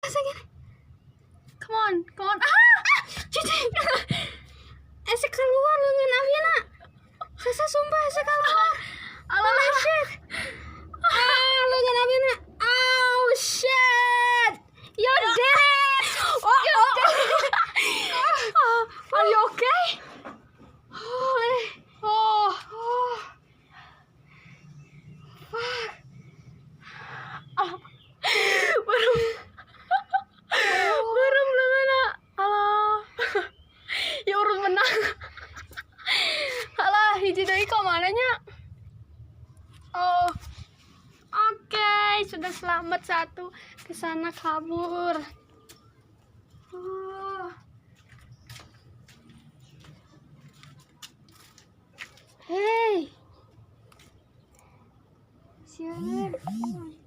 segini. Come on. Cici. Ese keluar lengan Aviana. Saya sumpah ese keluar. Alah, Shit. Lengan Aviana. Oh shit. You did it. Are you okay? Oh. Bareng lengan. Alah. Ya urut menang. Alah, hiji deui ka mananya? Oh. Oke, sudah selamat satu. Kesana kabur. Hey. Siapa?